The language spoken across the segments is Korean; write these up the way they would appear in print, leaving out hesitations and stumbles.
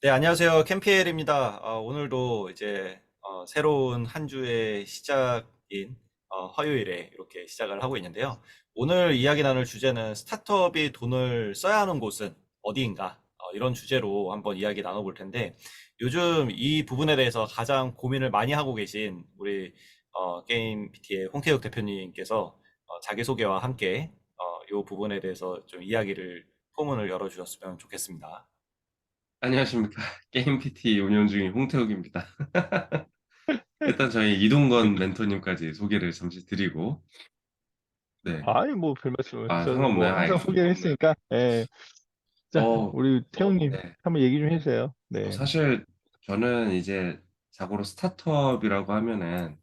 네, 안녕하세요. 캠피엘입니다. 오늘도 이제 새로운 한 주의 시작인 화요일에 이렇게 시작을 하고 있는데요. 오늘 이야기 나눌 주제는 스타트업이 돈을 써야 하는 곳은 어디인가? 이런 주제로 한번 이야기 나눠볼 텐데, 요즘 이 부분에 대해서 가장 고민을 많이 하고 계신 우리 게임 PT의 홍태욱 대표님께서 자기소개와 함께 이 부분에 대해서 좀 이야기를 포문을 열어주셨으면 좋겠습니다. 안녕하십니까. 게임 PT 운영 중인 홍태욱입니다. 일단 저희 이동건 멘토님까지 소개를 잠시 드리고, 네. 아니 뭐 별 말씀을 저는 상관없나요? 뭐 항상 소개를 알겠습니다. 했으니까 자 우리 태형님 네. 한번 얘기 좀 해주세요. 네. 사실 저는 이제 자고로 스타트업이라고 하면은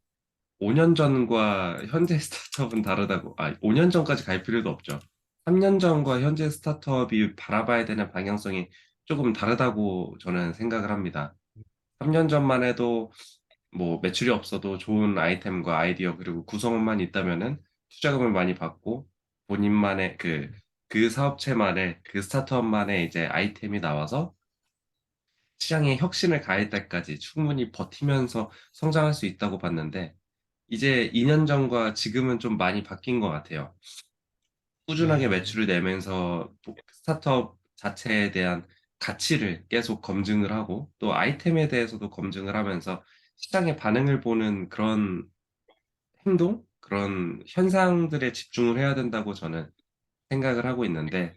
5년 전과 현재 스타트업은 다르다고, 5년 전까지 갈 필요도 없죠. 3년 전과 현재 스타트업이 바라봐야 되는 방향성이 조금 다르다고 저는 생각을 합니다. 3년 전만 해도 뭐 매출이 없어도 좋은 아이템과 아이디어 그리고 구성원만 있다면은 투자금을 많이 받고 본인만의 그 사업체만의 그 스타트업만의 이제 아이템이 나와서 시장에 혁신을 가할 때까지 충분히 버티면서 성장할 수 있다고 봤는데 이제 2년 전과 지금은 좀 많이 바뀐 것 같아요. 꾸준하게 네. 매출을 내면서 스타트업 자체에 대한 가치를 계속 검증을 하고 또 아이템에 대해서도 검증을 하면서 시장의 반응을 보는 그런 행동, 그런 현상들에 집중을 해야 된다고 저는 생각을 하고 있는데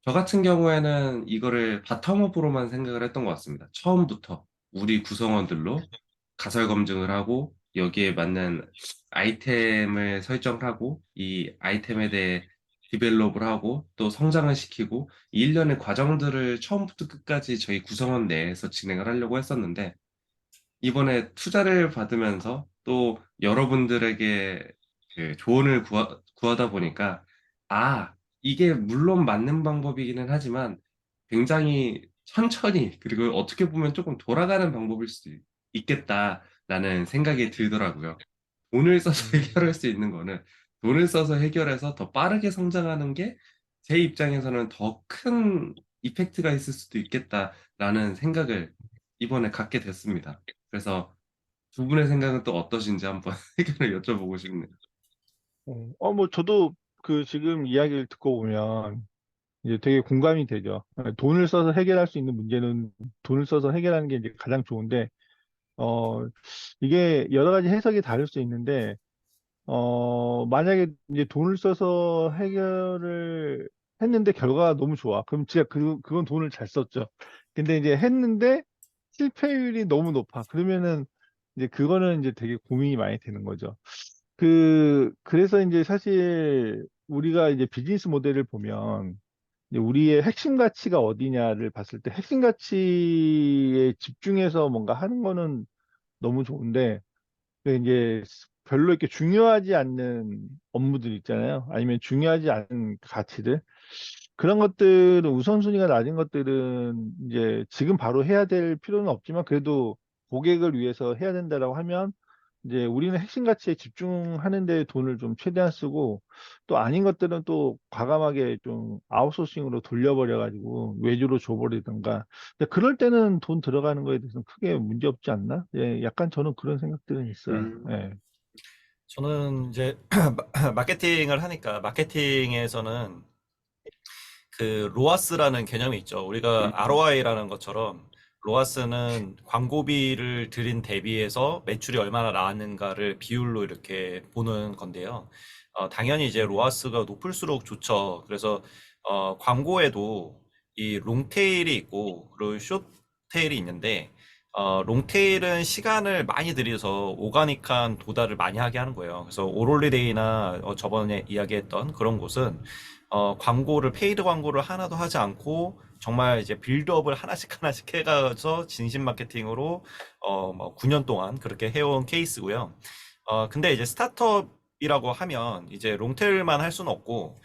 저 같은 경우에는 이거를 바텀업으로만 생각을 했던 것 같습니다. 처음부터 우리 구성원들로 가설 검증을 하고 여기에 맞는 아이템을 설정을 하고 이 아이템에 대해 디벨롭을 하고 또 성장을 시키고 이 일련의 과정들을 처음부터 끝까지 저희 구성원 내에서 진행을 하려고 했었는데 이번에 투자를 받으면서 또 여러분들에게 그 조언을 구하다 보니까, 아, 이게 물론 맞는 방법이기는 하지만 굉장히 천천히, 그리고 어떻게 보면 조금 돌아가는 방법일 수도 있겠다라는 생각이 들더라고요. 돈을 써서 해결할 음, 수 있는 거는 돈을 써서 해결해서 더 빠르게 성장하는 게 제 입장에서는 더 큰 이펙트가 있을 수도 있겠다라는 생각을 이번에 갖게 됐습니다. 그래서 두 분의 생각은 또 어떠신지 한번 의견을 여쭤보고 싶네요. 뭐 저도 그 지금 이야기를 듣고 보면 이제 되게 공감이 되죠. 돈을 써서 해결할 수 있는 문제는 돈을 써서 해결하는 게 이제 가장 좋은데 어 이게 여러 가지 해석이 다를 수 있는데 만약에 이제 돈을 써서 해결을 했는데 결과가 너무 좋아. 그럼 진짜 그건 돈을 잘 썼죠. 근데 이제 했는데 실패율이 너무 높아. 그러면은 이제 그거는 이제 되게 고민이 많이 되는 거죠. 그래서 이제 사실 우리가 이제 비즈니스 모델을 보면 이제 우리의 핵심 가치가 어디냐를 봤을 때 핵심 가치에 집중해서 뭔가 하는 거는 너무 좋은데 이제 별로 이렇게 중요하지 않는 업무들 있잖아요. 아니면 중요하지 않은 가치들. 그런 것들은 우선순위가 낮은 것들은 이제 지금 바로 해야 될 필요는 없지만 그래도 고객을 위해서 해야 된다라고 하면 이제 우리는 핵심 가치에 집중하는 데 돈을 좀 최대한 쓰고 또 아닌 것들은 또 과감하게 좀 아웃소싱으로 돌려버려 가지고 외주로 줘버리든가 근데 그럴 때는 돈 들어가는 거에 대해서는 크게 문제 없지 않나? 예, 약간 저는 그런 생각들은 있어요. 음, 예. 저는 이제 마케팅을 하니까 마케팅에서는 그 로아스라는 개념이 있죠. 우리가 음, ROI라는 것처럼 로아스는 광고비를 들인 대비해서 매출이 얼마나 나왔는가를 비율로 이렇게 보는 건데요. 당연히 이제 로아스가 높을수록 좋죠. 그래서 광고에도 이 롱테일이 있고 그리고 숏테일이 있는데 롱테일은 시간을 많이 들여서 오가닉한 도달을 많이 하게 하는 거예요. 그래서 오롤리데이나 저번에 이야기했던 그런 곳은 광고를 페이드 광고를 하나도 하지 않고 정말 이제 빌드업을 하나씩 하나씩 해가서 진심 마케팅으로 뭐 9년 동안 그렇게 해온 케이스고요. 근데 이제 스타트업이라고 하면 이제 롱테일만 할 수는 없고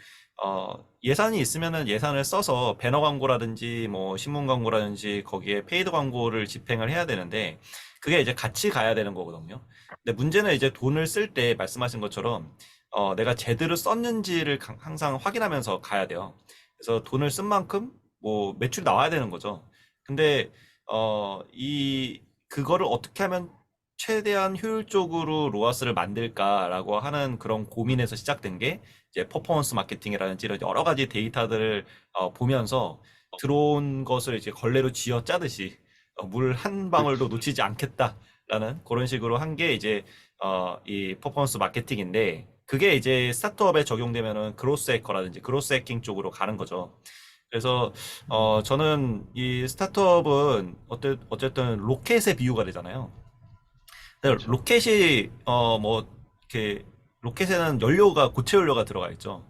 예산이 있으면은 예산을 써서 배너 광고라든지 뭐 신문 광고라든지 거기에 페이드 광고를 집행을 해야 되는데 그게 이제 같이 가야 되는 거거든요. 근데 문제는 이제 돈을 쓸 때 말씀하신 것처럼 내가 제대로 썼는지를 항상 확인하면서 가야 돼요. 그래서 돈을 쓴 만큼 뭐 매출이 나와야 되는 거죠. 근데 그거를 어떻게 하면 최대한 효율적으로 로아스를 만들까라고 하는 그런 고민에서 시작된 게 이제 퍼포먼스 마케팅이라든지 이런 여러 가지 데이터들을 보면서 들어온 것을 이제 걸레로 쥐어 짜듯이 물 한 방울도 그렇지. 놓치지 않겠다라는 그런 식으로 한 게 이제 이 퍼포먼스 마케팅인데, 그게 이제 스타트업에 적용되면은 그로스 해커라든지 그로스 해킹 쪽으로 가는 거죠. 그래서 저는 이 스타트업은 어쨌든 로켓의 비유가 되잖아요. 근데 그렇죠. 로켓이 뭐 이렇게 로켓에는 연료가 고체 연료가 들어가 있죠.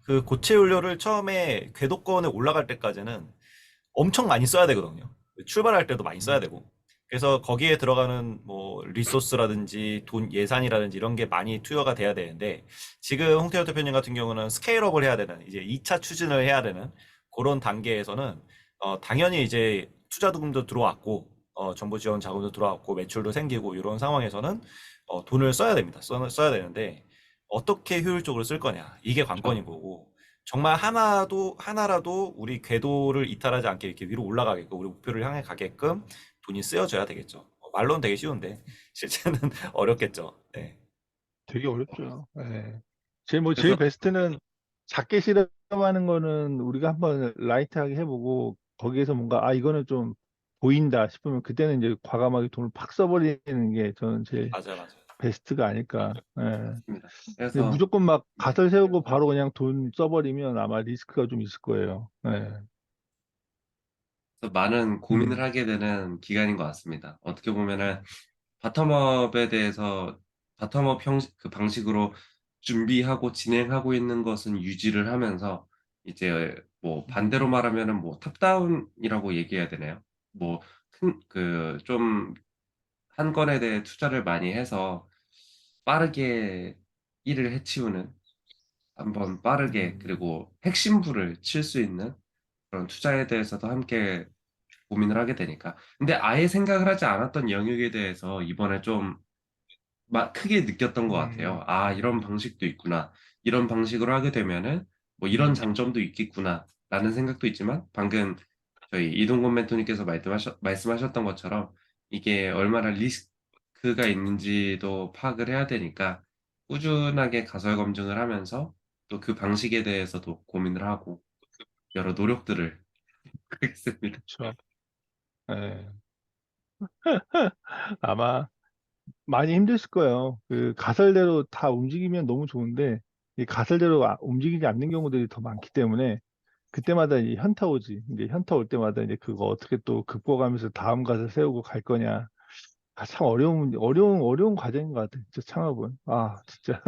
그 고체 연료를 처음에 궤도권에 올라갈 때까지는 엄청 많이 써야 되거든요. 출발할 때도 많이 써야 음, 되고. 그래서 거기에 들어가는 뭐 리소스라든지 돈 예산이라든지 이런 게 많이 투여가 돼야 되는데, 지금 홍태호 대표님 같은 경우는 스케일업을 해야 되는, 이제 2차 추진을 해야 되는 그런 단계에서는 당연히 이제 투자금도 들어왔고 정부 지원 자금도 들어왔고 매출도 생기고 이런 상황에서는 돈을 써야 됩니다. 써야 되는데 어떻게 효율적으로 쓸 거냐, 이게 그렇죠. 관건인 거고, 정말 하나라도 우리 궤도를 이탈하지 않게 이렇게 위로 올라가게끔, 우리 목표를 향해 가게끔 돈이 쓰여져야 되겠죠. 말로는 되게 쉬운데 실제는 어렵겠죠. 네. 되게 어렵죠. 예. 제일 그래서 베스트는 작게 실험하는 거는 우리가 한번 라이트하게 해보고 거기에서 뭔가 이거는 좀 보인다 싶으면 그때는 이제 과감하게 돈을 팍 써버리는 게 저는 제일 맞아요, 맞아요. 베스트가 아닐까. 예. 맞습니다. 근데 그래서 무조건 막 네. 갓을 세우고 바로 그냥 돈 써버리면 아마 리스크가 좀 있을 거예요. 예. 그래서 많은 고민을 음, 하게 되는 기간인 것 같습니다. 어떻게 보면은 바텀업에 대해서 바텀업 그 방식으로 준비하고 진행하고 있는 것은 유지를 하면서 이제 뭐 반대로 말하면은 뭐 탑다운이라고 얘기해야 되나요? 뭐 큰 그 좀 한 건에 대해 투자를 많이 해서 빠르게 일을 해치우는, 한번 빠르게 음, 그리고 핵심부를 칠 수 있는 그런 투자에 대해서도 함께 고민을 하게 되니까. 근데 아예 생각을 하지 않았던 영역에 대해서 이번에 좀 크게 느꼈던 것 같아요. 음, 아, 이런 방식도 있구나. 이런 방식으로 하게 되면은 뭐 이런 장점도 있겠구나. 라는 생각도 있지만, 방금 저희 이동건 멘토님께서 말씀하셨던 것처럼 이게 얼마나 리스크가 있는지도 파악을 해야 되니까 꾸준하게 가설 검증을 하면서 또 그 방식에 대해서도 고민을 하고 여러 노력들을 하겠습니다. 그렇죠. 예. 아마 많이 힘드실 거예요. 그 가설대로 다 움직이면 너무 좋은데 이 가설대로 움직이지 않는 경우들이 더 많기 때문에 그때마다 이 현타 오지. 이제 현타 올 때마다 이제 그거 어떻게 또 극복하면서 다음 가설 세우고 갈 거냐. 참 어려운 과정인 것 같아. 진짜 창업은. 진짜.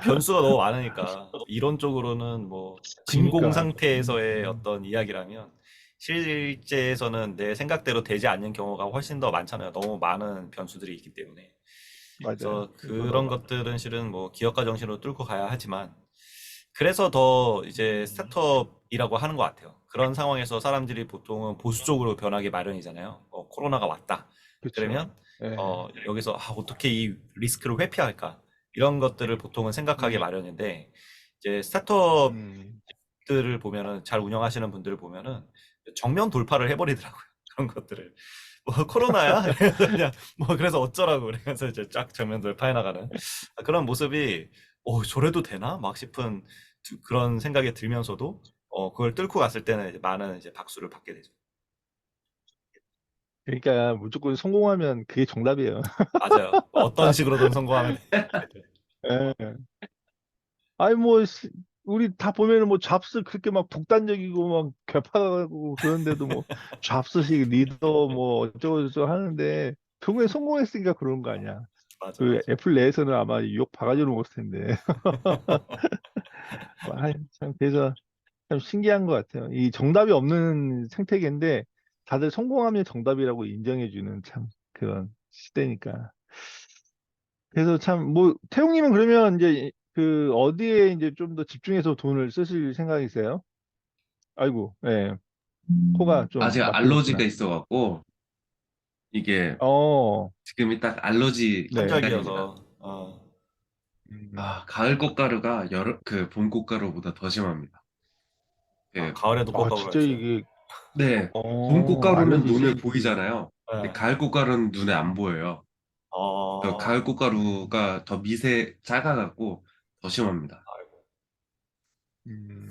변수가 너무 많으니까 이론적으로는 뭐 진공 그니까. 상태에서의 어떤 이야기라면 실제에서는 내 생각대로 되지 않는 경우가 훨씬 더 많잖아요. 너무 많은 변수들이 있기 때문에. 맞아요. 그래서 저도 그런 것들은 실은 뭐 기업가 정신으로 뚫고 가야 하지만, 그래서 더 이제 스타트업이라고 하는 것 같아요. 그런 상황에서 사람들이 보통은 보수적으로 변하기 마련이잖아요. 코로나가 왔다. 그렇죠. 그러면 예. 여기서 어떻게 이 리스크를 회피할까? 이런 것들을 보통은 생각하기 음, 마련인데, 이제 스타트업들을 음, 보면은, 잘 운영하시는 분들을 보면은 정면 돌파를 해버리더라고요. 그런 것들을. 뭐 코로나야? 그래서 그냥 뭐 그래서 어쩌라고 그래서 이제 쫙 정면 돌파해 나가는 그런 모습이, 저래도 되나? 막 싶은 그런 생각이 들면서도 그걸 뚫고 갔을 때는 이제 많은 이제 박수를 받게 되죠. 그러니까 무조건 성공하면 그게 정답이에요. 맞아요. 어떤 식으로든 성공하면 되죠. 예. 아니 우리 다 보면은 뭐 잡스 그렇게 막 독단적이고 막 괴팍하고 그런데도 뭐 잡스식 리더 뭐 어쩌고저쩌고 하는데 결국에 성공했으니까 그런 거 아니야. 맞아, 그 맞아. 애플 내에서는 아마 욕 바가지로 먹을 텐데. 참 그래서 참 신기한 것 같아요. 이 정답이 없는 생태계인데 다들 성공하면 정답이라고 인정해주는 참 그런 시대니까. 그래서 참 뭐 태용님은 그러면 이제 그 어디에 이제 좀 더 집중해서 돈을 쓰실 생각이세요? 아이고, 예, 코가 좀 아직 알러지가 막히셨구나. 있어갖고 이게 어, 지금이 딱 알러지 네. 기간입니다. 환절기여서 음, 아, 가을 꽃가루가 봄 꽃가루보다 더 심합니다. 그 가을에도 꽃가루가 진짜 있어요. 이게 네, 봄 꽃가루는 눈에 알러지 보이잖아요. 근데 네. 가을 꽃가루는 눈에 안 보여요. 가을 어, 꽃가루가 더 작아갖고 더 심합니다. 아이고. 음.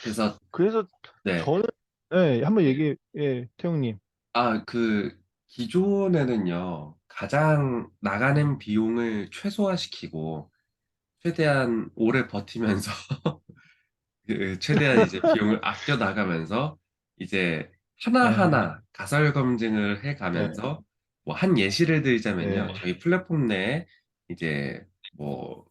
그래서 그래서 네, 저는 네, 한번 얘기해, 태용님. 기존에는요, 가장 나가는 비용을 최소화시키고 최대한 오래 버티면서 최대한 이제 비용을 아껴 나가면서 이제 네, 하나하나 가설 검증을 해 네, 가면서 뭐 한 예시를 들자면요. 네, 저희 플랫폼 내에 이제 뭐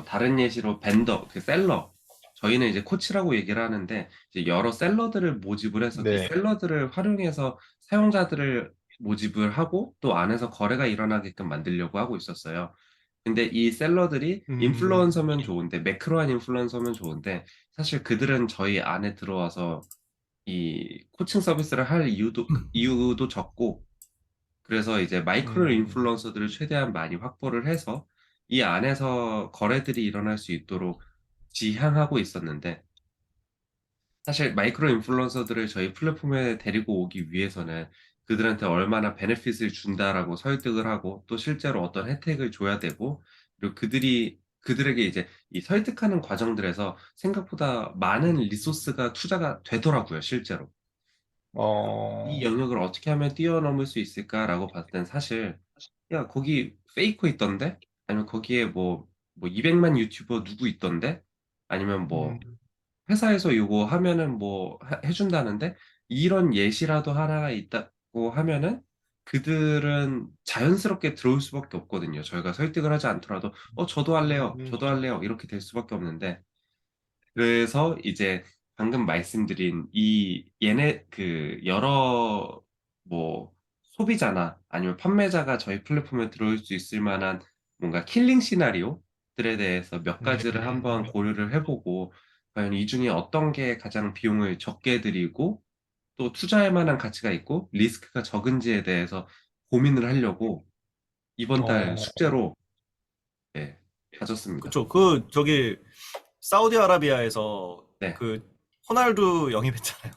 다른 예시로 벤더, 그 셀러. 저희는 이제 코치라고 얘기를 하는데 이제 여러 셀러들을 모집을 해서 그 네. 셀러들을 활용해서 사용자들을 모집을 하고 또 안에서 거래가 일어나게끔 만들려고 하고 있었어요. 근데 이 셀러들이 음, 인플루언서면 좋은데, 매크로한 인플루언서면 좋은데, 사실 그들은 저희 안에 들어와서 이 코칭 서비스를 할 이유도 적고, 그래서 이제 마이크로 음, 인플루언서들을 최대한 많이 확보를 해서 이 안에서 거래들이 일어날 수 있도록 지향하고 있었는데, 사실 마이크로 인플루언서들을 저희 플랫폼에 데리고 오기 위해서는 그들한테 얼마나 베네핏을 준다라고 설득을 하고 또 실제로 어떤 혜택을 줘야 되고 그리고 그들에게 이제 이 설득하는 과정들에서 생각보다 많은 리소스가 투자가 되더라고요, 실제로. 이 어, 영역을 어떻게 하면 뛰어넘을 수 있을까라고 봤을 땐 사실 야, 거기 페이커 있던데? 아니면 거기에 뭐 200만 유튜버 누구 있던데? 아니면 뭐 음, 회사에서 이거 하면은 뭐 해준다는데 이런 예시라도 하나가 있다고 하면은 그들은 자연스럽게 들어올 수밖에 없거든요. 저희가 설득을 하지 않더라도 저도 할래요. 음, 저도 할래요. 이렇게 될 수밖에 없는데 그래서 이제 방금 말씀드린 이 얘네 그 여러 뭐 소비자나 아니면 판매자가 저희 플랫폼에 들어올 수 있을 만한 뭔가 킬링 시나리오들에 대해서 몇 가지를 한번 음, 고려를 해보고 과연 이 중에 어떤 게 가장 비용을 적게 들이고 또 투자할 만한 가치가 있고 리스크가 적은지에 대해서 고민을 하려고 이번 달 어, 숙제로 네, 가졌습니다. 그쵸. 저기, 사우디아라비아에서 네, 호날두 영입했잖아요.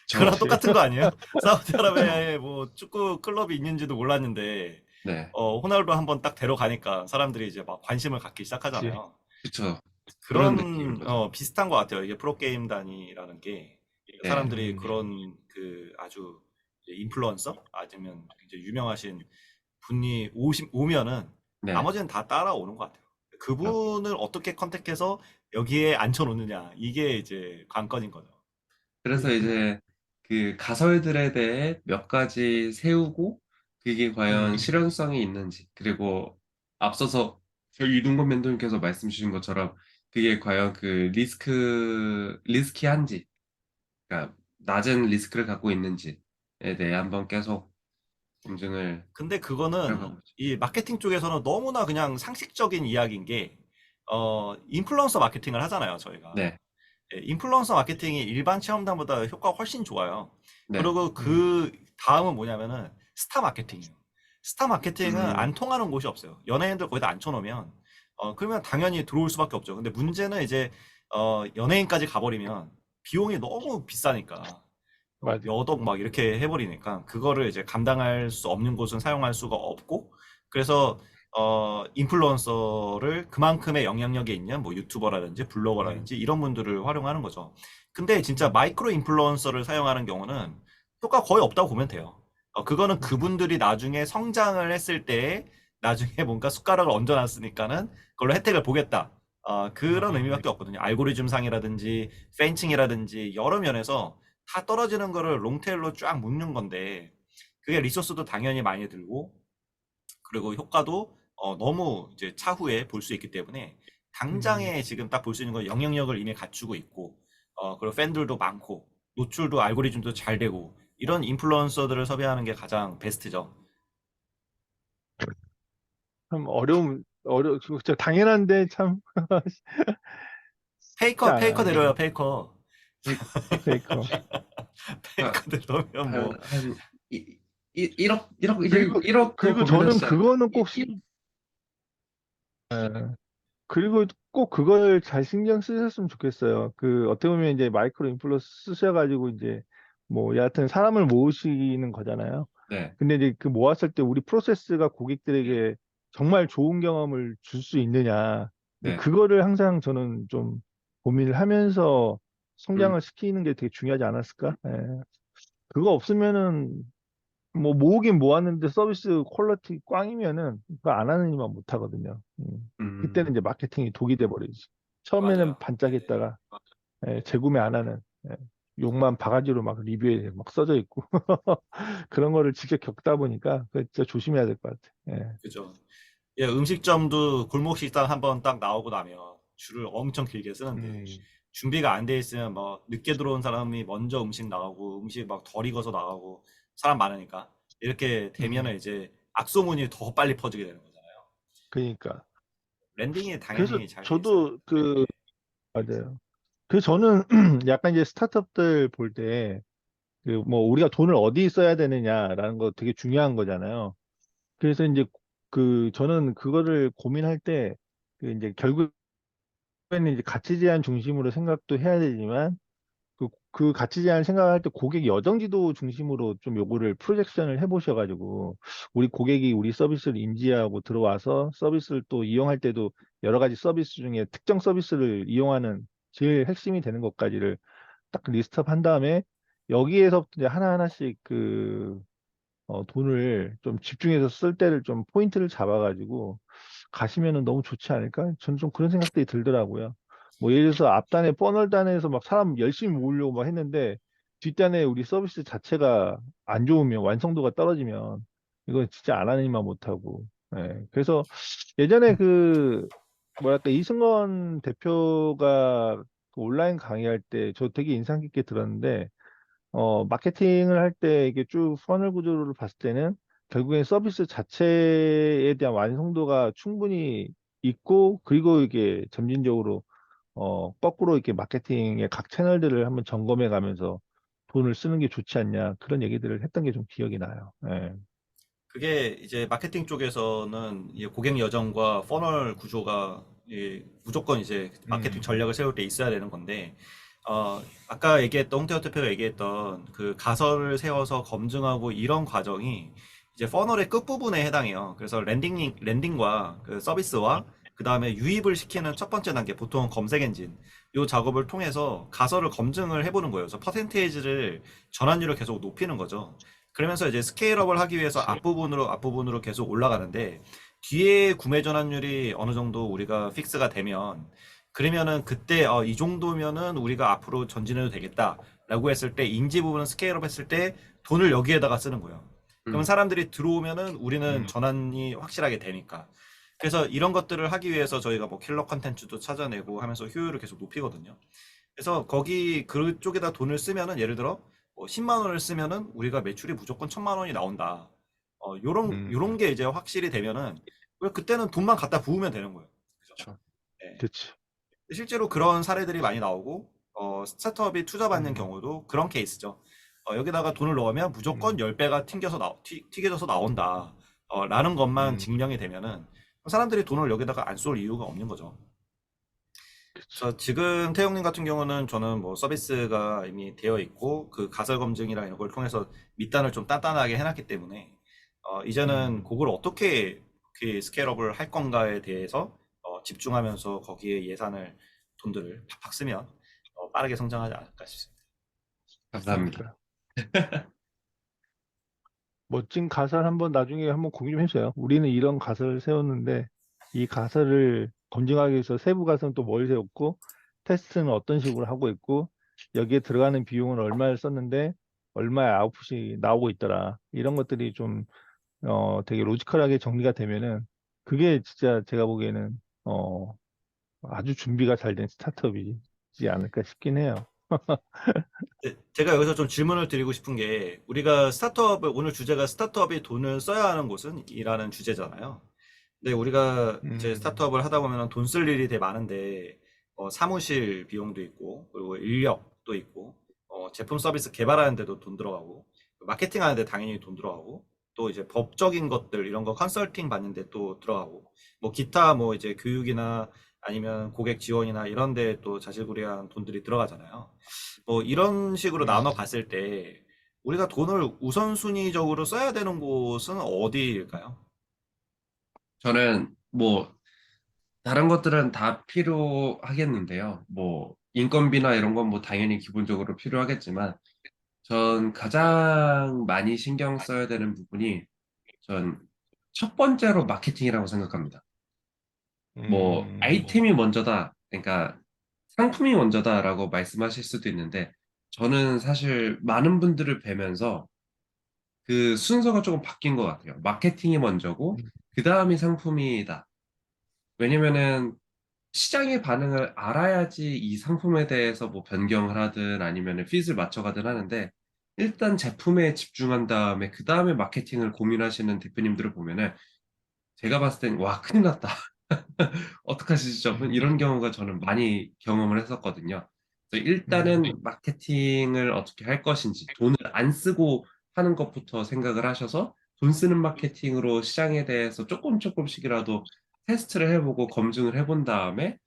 저, 그거랑 똑같은 거 아니에요? 사우디아라비아에 뭐 축구 클럽이 있는지도 몰랐는데, 네, 호날두 한번 딱 데려가니까 사람들이 이제 막 관심을 갖기 그치. 시작하잖아요. 그쵸. 그런 느낌인 그런, 거죠. 비슷한 것 같아요. 이게 프로게임단이라는 게. 네, 사람들이 그런 아주 이제 인플루언서? 아니면 이제 유명하신 분이 오면은 네. 나머지는 다 따라오는 것 같아요. 그렇죠. 그분을 어떻게 컨택해서 여기에 앉혀놓느냐. 이게 이제 관건인 거죠. 그래서 이제 그 가설들에 대해 몇 가지 세우고 그게 과연 음, 실현성이 있는지 그리고 앞서서 저희 이동건 멘토님께서 말씀 주신 것처럼 그게 과연 그 리스키한지 그러니까 낮은 리스크를 갖고 있는지에 대해 한번 계속 검증을 근데 그거는 해가보죠. 이 마케팅 쪽에서는 너무나 그냥 상식적인 이야기인 게, 인플루언서 마케팅을 하잖아요, 저희가. 네, 예, 인플루언서 마케팅이 일반 체험단보다 효과가 훨씬 좋아요. 네, 그리고 음, 그 다음은 뭐냐면은 스타 마케팅이에요. 스타 마케팅은 음, 안 통하는 곳이 없어요. 연예인들 거기다 앉혀놓으면, 그러면 당연히 들어올 수밖에 없죠. 근데 문제는 이제, 연예인까지 가버리면 비용이 너무 비싸니까. 맞아. 몇 억 막 이렇게 해버리니까 그거를 이제 감당할 수 없는 곳은 사용할 수가 없고, 그래서 인플루언서를 그만큼의 영향력이 있는 뭐 유튜버라든지 음, 블로거라든지 이런 분들을 활용하는 거죠. 근데 진짜 음, 마이크로 인플루언서를 사용하는 경우는 효과 거의 없다고 보면 돼요. 그거는 음, 그분들이 나중에 성장을 했을 때 나중에 뭔가 숟가락을 얹어놨으니까는 그걸로 혜택을 보겠다. 그런 음, 의미밖에 없거든요. 알고리즘 상이라든지 팬층이라든지 여러 면에서 다 떨어지는 거를 롱테일로 쫙 묶는 건데, 그게 리소스도 당연히 많이 들고 그리고 효과도 너무 이제 차후에 볼 수 있기 때문에 음. 당장에 지금 딱 볼 수 있는 건 영향력을 이미 갖추고 있고, 그리고 팬들도 많고 노출도 알고리즘도 잘 되고 이런 인플루언서들을 섭외하는 게 가장 베스트죠. 참 진짜 당연한데 참 쉽지 페이커 않아요. 내려요, 페이커. 페이커. 그러니까 페이커 내려면 뭐. 한 1억, 1억, 그리고 1억 더 그리고 저는 고민하시지 않아요? 그거는 꼭 예, 그리고 꼭 그걸 잘 신경 쓰셨으면 좋겠어요. 그 어떻게 보면 이제 마이크로 인플루언서 쓰셔가지고 이제 뭐 여하튼 사람을 모으시는 거잖아요. 네, 근데 이제 그 모았을 때 우리 프로세스가 고객들에게 정말 좋은 경험을 줄 수 있느냐. 이제 네, 그거를 항상 저는 좀 고민을 하면서 음, 성장을 시키는 게 되게 중요하지 않았을까? 예. 그거 없으면은 뭐 모으긴 모았는데 서비스 퀄리티 꽝이면은 그거 안 하는 이만 못 하거든요. 그때는 음, 이제 마케팅이 독이 돼 버리지. 처음에는 맞아요. 네네. 반짝했다가 재구매 안 하는 욕만 바가지로 막 리뷰에 막 써져 있고 그런 거를 직접 겪다 보니까 그거 진짜 조심해야 될 것 같아. 예. 그죠. 예, 음식점도 골목 식당 한번 딱 나오고 나면 줄을 엄청 길게 쓰는데 음, 준비가 안 돼 있으면 뭐 늦게 들어온 사람이 먼저 음식 나가고 음식 막 덜 익어서 나가고 사람 많으니까 이렇게 되면은 음, 이제 악소문이 더 빨리 퍼지게 되는 거잖아요. 그러니까. 랜딩이 그래서 당연히 잘 돼 있어야 저도 되는데. 그 맞아요. 그래서 저는 약간 이제 스타트업들 볼 때 그 뭐 우리가 돈을 어디 써야 되느냐라는 거 되게 중요한 거잖아요. 그래서 이제 그 저는 그거를 고민할 때 그 이제 결국에는 이제 가치 제한 중심으로 생각도 해야 되지만 그 가치 제한 생각할 때 고객 여정 지도 중심으로 좀 요거를 프로젝션을 해보셔가지고 우리 고객이 우리 서비스를 인지하고 들어와서 서비스를 또 이용할 때도 여러 가지 서비스 중에 특정 서비스를 이용하는 제일 핵심이 되는 것까지를 딱 리스트업 한 다음에 여기에서부터 이제 하나하나씩 돈을 좀 집중해서 쓸 때를 좀 포인트를 잡아가지고 가시면은 너무 좋지 않을까? 저는 좀 그런 생각들이 들더라고요. 뭐 예를 들어서 앞단에 퍼널단에서 막 사람 열심히 모으려고 막 했는데 뒷단에 우리 서비스 자체가 안 좋으면 완성도가 떨어지면 이건 진짜 안 하는 일만 못하고. 예. 그래서 예전에 그 뭐랄까 이승건 대표가 그 온라인 강의할 때 저 되게 인상 깊게 들었는데 마케팅을 할 때 이게 쭉 퍼널 구조를 봤을 때는 결국엔 서비스 자체에 대한 완성도가 충분히 있고, 그리고 이게 점진적으로, 거꾸로 이렇게 마케팅의 각 채널들을 한번 점검해 가면서 돈을 쓰는 게 좋지 않냐. 그런 얘기들을 했던 게 좀 기억이 나요. 예. 그게 이제 마케팅 쪽에서는 이 고객 여정과 퍼널 구조가 무조건 이제 마케팅 음, 전략을 세울 때 있어야 되는 건데, 아까 얘기했던 홍태호 대표가 얘기했던 그 가설을 세워서 검증하고 이런 과정이 이제 퍼널의 끝부분에 해당해요. 그래서 랜딩과 그 서비스와 그 다음에 유입을 시키는 첫 번째 단계, 보통 검색 엔진, 이 작업을 통해서 가설을 검증을 해보는 거예요. 그래서 퍼센테이지를 전환율을 계속 높이는 거죠. 그러면서 이제 스케일업을 하기 위해서 그치. 앞부분으로 계속 올라가는데 뒤에 구매 전환율이 어느 정도 우리가 픽스가 되면 그러면은 그때 이 정도면은 우리가 앞으로 전진해도 되겠다라고 했을 때 인지 부분은 스케일업 했을 때 돈을 여기에다가 쓰는 거예요. 그러면 음, 사람들이 들어오면은 우리는 음, 전환이 확실하게 되니까. 그래서 이런 것들을 하기 위해서 저희가 뭐 킬러 컨텐츠도 찾아내고 하면서 효율을 계속 높이거든요. 그래서 거기 그쪽에다 돈을 쓰면은 예를 들어 뭐 10만 원을 쓰면은 우리가 매출이 무조건 1000만 원이 나온다. 요런 음, 게 이제 확실히 되면은 그때는 돈만 갖다 부으면 되는 거예요. 그죠? 그렇죠. 예. 그치. 실제로 그런 사례들이 많이 나오고 스타트업이 투자받는 음, 경우도 그런 케이스죠. 여기다가 돈을 넣으면 무조건 음, 10배가 튀겨져서 나온다. 라는 것만 음, 증명이 되면은 사람들이 돈을 여기다가 안 쏠 이유가 없는 거죠. 그치. 그래서 지금 태용님 같은 경우는 저는 뭐 서비스가 이미 되어 있고 그 가설 검증이나 이런 걸 통해서 밑단을 좀 단단하게 해놨기 때문에 이제는 음, 그걸 어떻게 그 스케일업을 할 건가에 대해서 집중하면서 거기에 예산을 돈들을 팍팍 쓰면 빠르게 성장하지 않을까 싶습니다. 감사합니다. 그러니까. 멋진 가설 한번 나중에 한번 공유 좀 해주세요. 우리는 이런 가설을 세웠는데 이 가설을 검증하기 위해서 세부 가설은 또 뭘 세웠고 테스트는 어떤 식으로 하고 있고 여기에 들어가는 비용은 얼마를 썼는데 얼마의 아웃풋이 나오고 있더라. 이런 것들이 좀 되게 로지컬하게 정리가 되면은 그게 진짜 제가 보기에는 아주 준비가 잘 된 스타트업이지 않을까 싶긴 해요. 네, 제가 여기서 좀 질문을 드리고 싶은 게 우리가 스타트업을 오늘 주제가 스타트업이 돈을 써야 하는 곳은 이라는 주제잖아요. 근데 우리가 이제 음, 스타트업을 하다 보면 돈 쓸 일이 되게 많은데 사무실 비용도 있고 그리고 인력도 있고 제품 서비스 개발하는 데도 돈 들어가고 마케팅 하는 데 당연히 돈 들어가고 또 이제 법적인 것들 이런 거 컨설팅 받는 데 또 들어가고 뭐 기타 뭐 이제 교육이나 아니면 고객 지원이나 이런 데 또 자질구레한 돈들이 들어가잖아요. 뭐 이런 식으로 나눠 봤을 때 우리가 돈을 우선순위적으로 써야 되는 곳은 어디일까요? 저는 뭐 다른 것들은 다 필요하겠는데요. 뭐 인건비나 이런 건 뭐 당연히 기본적으로 필요하겠지만 전 가장 많이 신경 써야 되는 부분이 전 첫 번째로 마케팅이라고 생각합니다. 뭐 음, 아이템이 먼저다, 그러니까 상품이 먼저다라고 말씀하실 수도 있는데 저는 사실 많은 분들을 뵈면서 그 순서가 조금 바뀐 것 같아요. 마케팅이 먼저고 그 다음이 상품이다. 왜냐면은 시장의 반응을 알아야지 이 상품에 대해서 뭐 변경을 하든 아니면은 핏을 맞춰가든 하는데 일단 제품에 집중한 다음에 그 다음에 마케팅을 고민하시는 대표님들을 보면은 제가 봤을 땐 와, 큰일 났다. 어떡하지, 저분? 이런 경우가 저는 많이 경험을 했었거든요. 그래서 음, 일단은 마케팅을 어떻게 할 것인지 돈을 안 쓰고 하는 것부터 생각을 하셔서 돈 쓰는 마케팅으로 시장에 대해서 조금씩이라도 테스트를 해보고 검증을 해본 다음에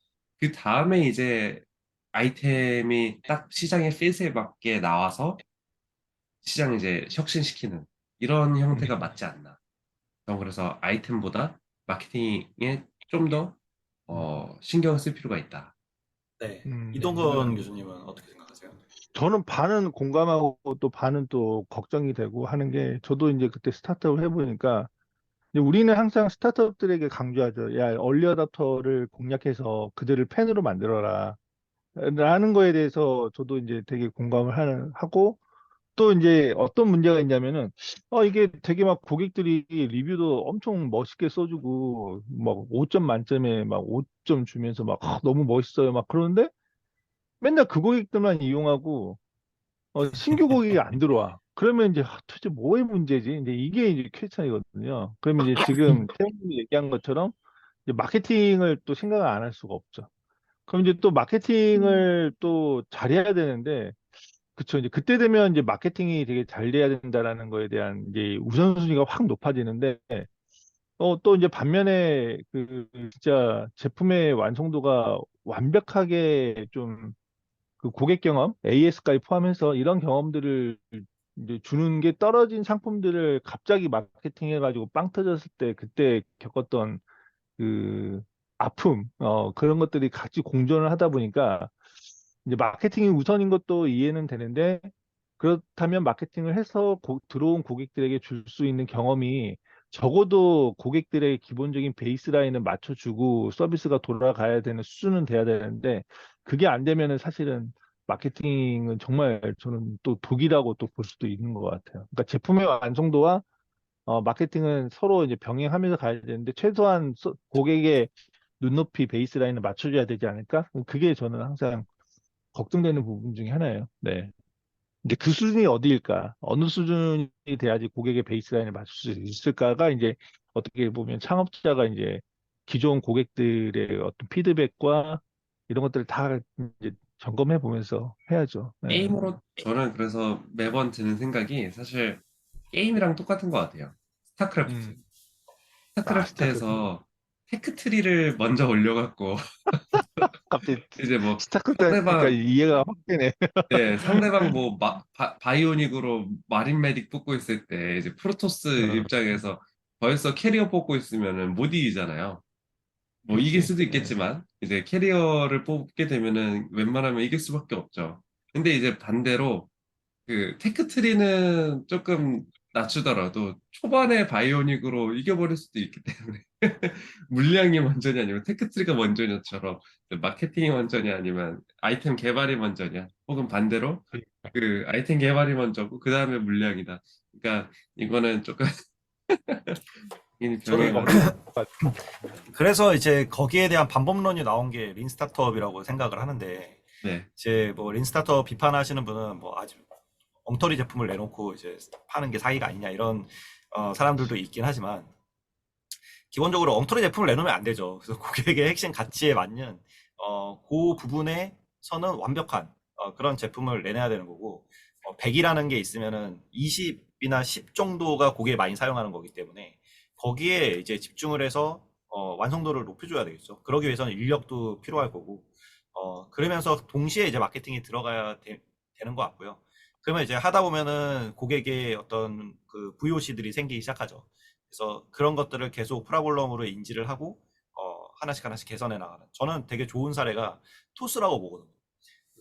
그 다음에 이제 아이템이 딱 시장의 필스에 맞게 나와서 시장을 이제 혁신시키는 이런 형태가 맞지 않나. 저는 그래서 아이템보다 마케팅에 좀 더 신경을 쓸 필요가 있다. 네. 음. 이동건 교수님은 어떻게 생각하세요? 저는 반은 공감하고 또 반은 또 걱정이 되고 하는 게 저도 이제 그때 스타트업을 해보니까 이제 우리는 항상 스타트업들에게 강조하죠. 야, 얼리 어답터를 공략해서 그들을 팬으로 만들어라. 라는 거에 대해서 저도 이제 되게 공감을 하고 또 이제 어떤 문제가 있냐면은 이게 되게 막 고객들이 리뷰도 엄청 멋있게 써주고 막 5점 만점에 막 5점 주면서 막 너무 멋있어요 막 그러는데 맨날 그 고객들만 이용하고 신규 고객이 안 들어와. 그러면 이제 도대체 뭐의 문제지? 이제 이게 이제 퀘스천이거든요. 그러면 이제 지금 태영님이 얘기한 것처럼 이제 마케팅을 또 생각을 안 할 수가 없죠. 그럼 이제 또 마케팅을 또 잘해야 되는데, 그쵸. 이제 그때 되면 이제 마케팅이 되게 잘 돼야 된다라는 거에 대한 이제 우선순위가 확 높아지는데, 또 이제 반면에 그 진짜 제품의 완성도가 완벽하게 좀 그 고객 경험, AS까지 포함해서 이런 경험들을 이제 주는 게 떨어진 상품들을 갑자기 마케팅해가지고 빵 터졌을 때 그때 겪었던 그 아픔, 그런 것들이 같이 공존을 하다 보니까 이제 마케팅이 우선인 것도 이해는 되는데 그렇다면 마케팅을 해서 들어온 고객들에게 줄 수 있는 경험이 적어도 고객들의 기본적인 베이스라인을 맞춰주고 서비스가 돌아가야 되는 수준은 돼야 되는데 그게 안 되면은 사실은 마케팅은 정말 저는 또 독이라고 또 볼 수도 있는 것 같아요. 그러니까 제품의 완성도와 마케팅은 서로 이제 병행하면서 가야 되는데 최소한 고객의 눈높이 베이스라인을 맞춰줘야 되지 않을까? 그게 저는 항상 걱정되는 부분 중에 하나예요. 네. 이제 그 수준이 어디일까? 어느 수준이 돼야지 고객의 베이스라인을 맞출 수 있을까가 이제 어떻게 보면 창업자가 이제 기존 고객들의 어떤 피드백과 이런 것들을 다 이제 점검해 보면서 해야죠. 네. 게임으로 저는 그래서 매번 드는 생각이 사실 게임이랑 똑같은 것 같아요. 스타크래프트. 음. 스타크래프트. 스타크래프트에서 테크트리를 먼저 올려갖고 갑자기 이제 뭐 스타크래프트 하니까 상대방 이해가 확 되네. 네, 상대방 뭐 바이오닉으로 마린 메딕 뽑고 있을 때 이제 프로토스 어, 입장에서 벌써 캐리어 뽑고 있으면은 못 이기잖아요. 뭐 이길 그치. 수도 네. 있겠지만 이제 캐리어를 뽑게 되면은 웬만하면 이길 수밖에 없죠. 근데 이제 반대로 그 테크트리는 조금 낮추더라도 초반에 바이오닉으로 이겨버릴 수도 있기 때문에 물량이 먼저냐 아니면 테크트리가 먼저냐처럼 마케팅이 먼저냐 아니면 아이템 개발이 먼저냐 혹은 반대로 그 아이템 개발이 먼저고 그 다음에 물량이다. 그러니까 이거는 조금 이 저도 병행하는 그래서 이제 거기에 대한 반복론이 나온 게 린 스타트업이라고 생각을 하는데 네. 이제 뭐 린 스타트업 비판하시는 분은 뭐 아주 엉터리 제품을 내놓고 이제 파는 게 사기가 아니냐 이런 사람들도 있긴 하지만 기본적으로 엉터리 제품을 내놓으면 안 되죠. 그래서 고객의 핵심 가치에 맞는 그 부분에서는 완벽한 그런 제품을 내놔야 되는 거고 100이라는 게 있으면은 20이나 10 정도가 고객이 많이 사용하는 거기 때문에 거기에 이제 집중을 해서 완성도를 높여줘야 되겠죠. 그러기 위해서는 인력도 필요할 거고, 그러면서 동시에 이제 마케팅이 들어가야 되는 것 같고요. 그러면 이제 하다 보면은 고객의 어떤 그 VOC들이 생기기 시작하죠. 그래서 그런 것들을 계속 프라블럼으로 인지를 하고, 하나씩 하나씩 개선해 나가는. 저는 되게 좋은 사례가 토스라고 보거든요.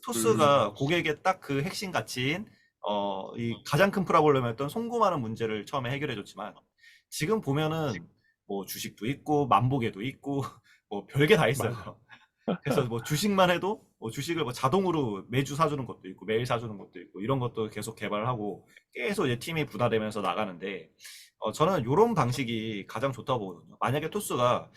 토스가 고객의 딱 그 핵심 가치인 이 가장 큰 프라블럼이었던 송금하는 문제를 처음에 해결해 줬지만 지금 보면은 뭐 주식도 있고 만보계도 있고 뭐 별게 다 있어요. 맞아. 그래서 뭐 주식만 해도 뭐 주식을 뭐 자동으로 매주 사주는 것도 있고 매일 사주는 것도 있고 이런 것도 계속 개발하고 계속 이제 팀이 분화되면서 나가는데 저는 이런 방식이 가장 좋다고 보거든요. 만약에 토스가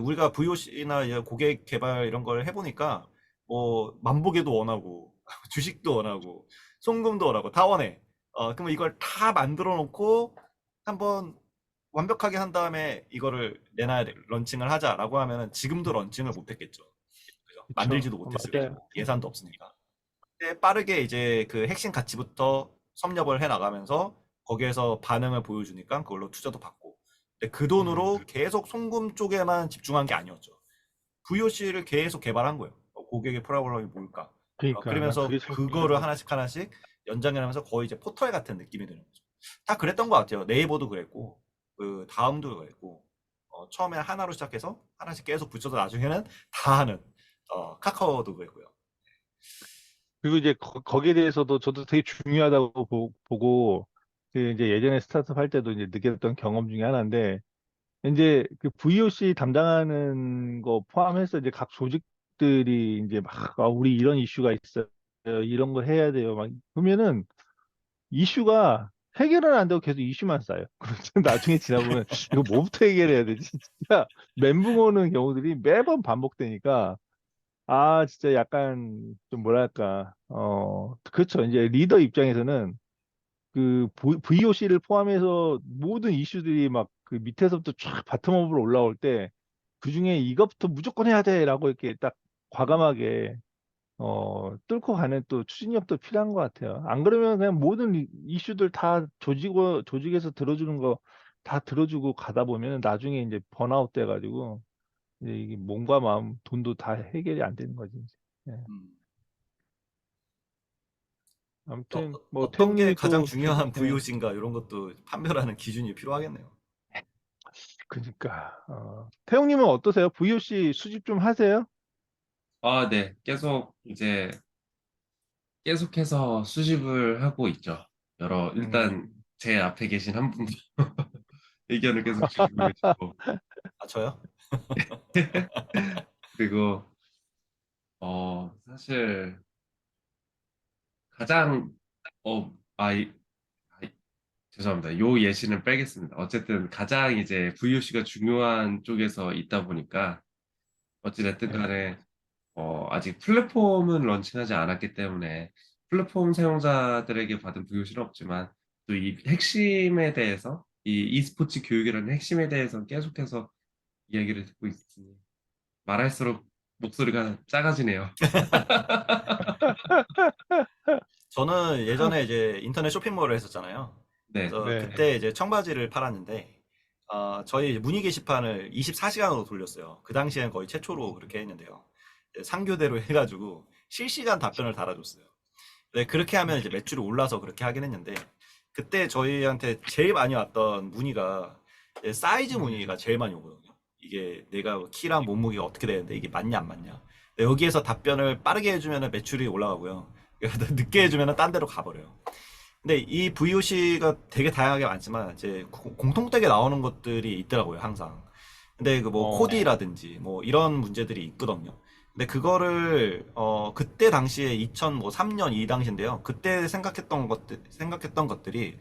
우리가 VOC나 고객 개발 이런 걸 해보니까 뭐 만보계도 원하고 주식도 원하고 송금도 원하고 다 원해. 그러면 이걸 다 만들어 놓고 한번 완벽하게 한 다음에 이거를 내놔야 돼. 런칭을 하자라고 하면은 지금도 런칭을 못 했겠죠. 그죠? 그쵸. 만들지도 못했을 맞아요. 거고 예산도 없으니까. 근데 빠르게 이제 그 핵심 가치부터 섭렵을 해 나가면서 거기에서 반응을 보여주니까 그걸로 투자도 받고. 근데 그 돈으로 계속 송금 쪽에만 집중한 게 아니었죠. VOC를 계속 개발한 거예요. 고객의 프로그램이 뭘까? 그러니까 난 그러면서 그게 참 그거를 하나씩 하나씩 연장하면서 거의 이제 포털 같은 느낌이 드는 거죠. 다 그랬던 것 같아요. 네이버도 그랬고, 그 다음도 그랬고, 처음에 하나로 시작해서 하나씩 계속 붙여서 나중에는 다 하는, 카카오도 그랬고요. 그리고 이제 거기에 대해서도 저도 되게 중요하다고 보고 그 이제 예전에 스타트업 할 때도 이제 느꼈던 경험 중에 하나인데 이제 그 VOC 담당하는 거 포함해서 이제 각 조직들이 이제 막 우리 이런 이슈가 있어요. 이런 거 해야 돼요. 막 그러면은 이슈가 해결은 안 되고 계속 이슈만 쌓여요. 그래서 나중에 지나보면 이거 뭐부터 해결해야 되지? 진짜 멘붕 오는 경우들이 매번 반복되니까 진짜 약간 좀 뭐랄까 그렇죠. 이제 리더 입장에서는 그 VOC를 포함해서 모든 이슈들이 막 그 밑에서부터 쫙 바텀업으로 올라올 때 그중에 이것부터 무조건 해야 돼라고 이렇게 딱 과감하게 뚫고 가는 또 추진력도 필요한 것 같아요. 안 그러면 그냥 모든 이슈들 다 조직에서 들어주는 거 다 들어주고 가다 보면 나중에 이제 번아웃 돼가지고 이제 이게 몸과 마음, 돈도 다 해결이 안 되는 거지. 이제. 예. 음. 아무튼 뭐 어떤 게 태용님이 가장 또 중요한 예. VOC인가 이런 것도 판별하는 기준이 필요하겠네요. 그러니까 태용님은 어떠세요? VOC 수집 좀 하세요? 네. 계속해서 수집을 하고 있죠. 일단 음, 제 앞에 계신 한 분도 의견을 계속 주시고 계시고, 저요? 그리고, 사실 가장, 어, 아, 이- 죄송합니다. 요 예시는 빼겠습니다. 어쨌든 가장 이제 VOC가 중요한 쪽에서 있다 보니까, 어찌됐든 예. 간에, 아직 플랫폼은 런칭하지 않았기 때문에 플랫폼 사용자들에게 받은 VOC는 없지만 또 이 핵심에 대해서 이 e스포츠 교육이라는 핵심에 대해서 계속해서 이야기를 듣고 있으니 말할수록 목소리가 작아지네요. 저는 예전에 이제 인터넷 쇼핑몰을 했었잖아요. 네. 그래서 네. 그때 이제 청바지를 팔았는데, 저희 문의 게시판을 24시간으로 돌렸어요. 그 당시엔 거의 최초로 그렇게 했는데요. 이제 상교대로 해가지고 실시간 답변을 달아줬어요. 네, 그렇게 하면 이제 매출이 올라서 그렇게 하긴 했는데, 그때 저희한테 제일 많이 왔던 문의가 이제 사이즈 문의가 제일 많이 오거든요. 이게 내가 키랑 몸무게가 어떻게 되는데 이게 맞냐 안 맞냐. 근데 여기에서 답변을 빠르게 해주면 매출이 올라가고요. 늦게 해주면 딴 데로 가버려요. 근데 이 VOC가 되게 다양하게 많지만 이제 공통되게 나오는 것들이 있더라고요, 항상. 근데 그 뭐 어, 코디라든지 뭐 이런 문제들이 있거든요. 근데 그거를 그때 당시에 2003년 이 당시인데요. 그때 생각했던 것들이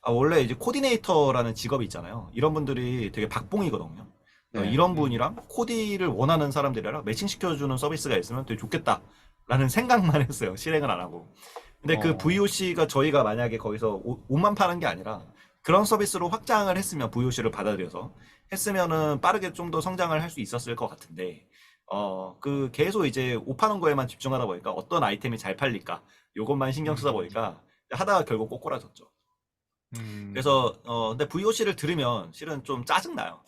원래 이제 코디네이터라는 직업이 있잖아요. 이런 분들이 되게 박봉이거든요. 네. 이런 분이랑 코디를 원하는 사람들이랑 매칭시켜주는 서비스가 있으면 되게 좋겠다라는 생각만 했어요. 실행을 안 하고. 근데 그 어, VOC가 저희가 만약에 거기서 옷만 파는 게 아니라 그런 서비스로 확장을 했으면 VOC를 받아들여서 했으면은 빠르게 좀 더 성장을 할 수 있었을 것 같은데 그 계속 이제 옷 파는 거에만 집중하다 보니까 어떤 아이템이 잘 팔릴까 요것만 신경 쓰다 음, 보니까 하다가 결국 꼬꾸라졌죠. 음, 그래서 근데 VOC를 들으면 실은 좀 짜증나요.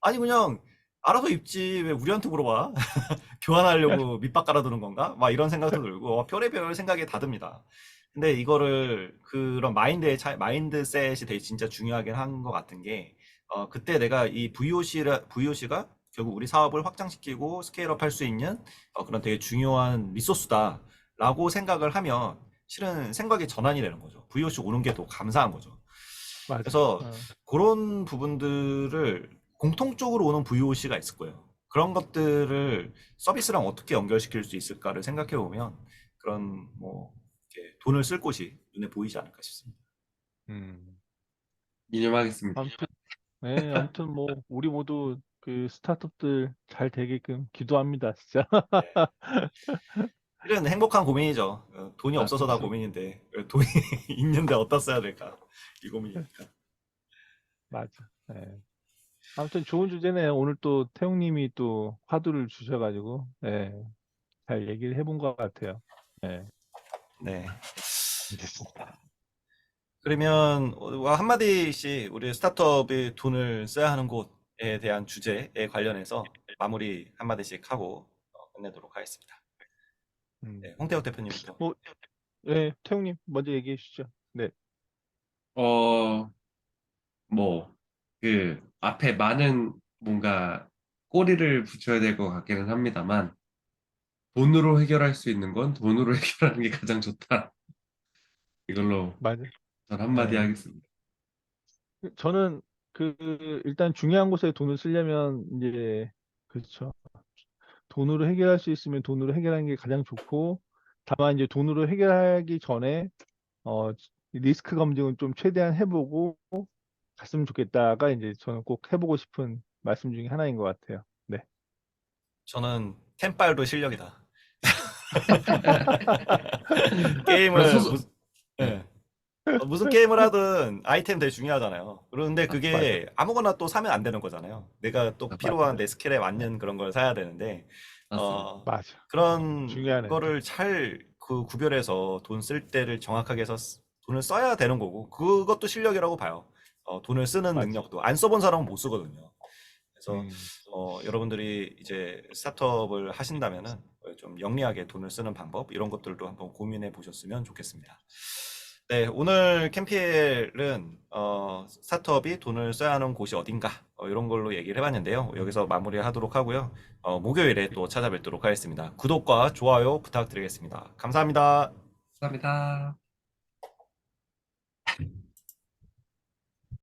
아니 그냥 알아서 입지 왜 우리한테 물어봐? 교환하려고 밑밥 깔아두는 건가? 막 이런 생각도 들고 별의별 생각이 다 듭니다. 근데 이거를 그런 마인드셋이 되게 진짜 중요하긴 한 것 같은 게 그때 내가 이 VOC가 결국 우리 사업을 확장시키고 스케일업 할 수 있는 그런 되게 중요한 리소스다라고 생각을 하면 실은 생각이 전환이 되는 거죠. VOC 오는 게 더 감사한 거죠. 맞아. 그래서 그런 부분들을 공통적으로 오는 VOC가 있을 거예요. 그런 것들을 서비스랑 어떻게 연결시킬 수 있을까를 생각해 보면 그런 뭐 이렇게 돈을 쓸 곳이 눈에 보이지 않을까 싶습니다. 음. 이념하겠습니다. 아무튼, 네, 아무튼 뭐 우리 모두 그 스타트업들 잘 되게끔 기도합니다, 진짜. 네. 실은 행복한 고민이죠. 돈이 없어서 다 그렇죠. 고민인데 돈이 있는데 어디다 써야 될까? 이 고민이니까. 맞아. 네. 아무튼 좋은 주제네요. 오늘 또 태웅님이 또 화두를 주셔가지고, 네, 잘 얘기를 해본 것 같아요. 네, 네. 알겠습니다. 그러면 한마디씩 우리 스타트업이 돈을 써야 하는 곳에 대한 주제에 관련해서 마무리 한마디씩 하고 끝내도록 하겠습니다. 음. 네, 홍태욱 대표님부터. 뭐, 네, 태웅님 먼저 얘기해 주시죠. 네, 어, 뭐, 그 앞에 많은 뭔가 꼬리를 붙여야 될 것 같기는 합니다만, 돈으로 해결할 수 있는 건 돈으로 해결하는 게 가장 좋다. 이걸로 맞아. 전 한마디 네. 하겠습니다. 저는 그 일단 중요한 곳에 돈을 쓰려면 이제 그렇죠. 돈으로 해결할 수 있으면 돈으로 해결하는 게 가장 좋고, 다만 이제 돈으로 해결하기 전에 어, 리스크 검증은 좀 최대한 해보고 갔으면 좋겠다가 이제 저는 꼭 해보고 싶은 말씀 중에 하나인 것 같아요. 네. 저는 템빨도 실력이다. 그럼 게임을 소소, 무슨 네, 예. 무슨 게임을 하든 아이템 되게 중요하잖아요. 그런데 맞아. 그게 아무거나 또 사면 안 되는 거잖아요. 내가 또 필요한 맞아. 내 스킬에 맞는 그런 걸 사야 되는데 맞습니다. 맞아. 그런 중요하네. 거를 잘 그 구별해서 돈 쓸 때를 정확하게 해서 돈을 써야 되는 거고 그것도 실력이라고 봐요. 돈을 쓰는 맞아. 능력도 안 써본 사람은 못 쓰거든요. 그래서 음. 여러분들이 이제 스타트업을 하신다면은 좀 영리하게 돈을 쓰는 방법 이런 것들도 한번 고민해 보셨으면 좋겠습니다. 네, 오늘 캠피엘은 스타트업이 돈을 써야 하는 곳이 어딘가 이런 걸로 얘기를 해봤는데요. 여기서 마무리하도록 하고요. 목요일에 또 찾아뵙도록 하겠습니다. 구독과 좋아요 부탁드리겠습니다. 감사합니다. 감사합니다.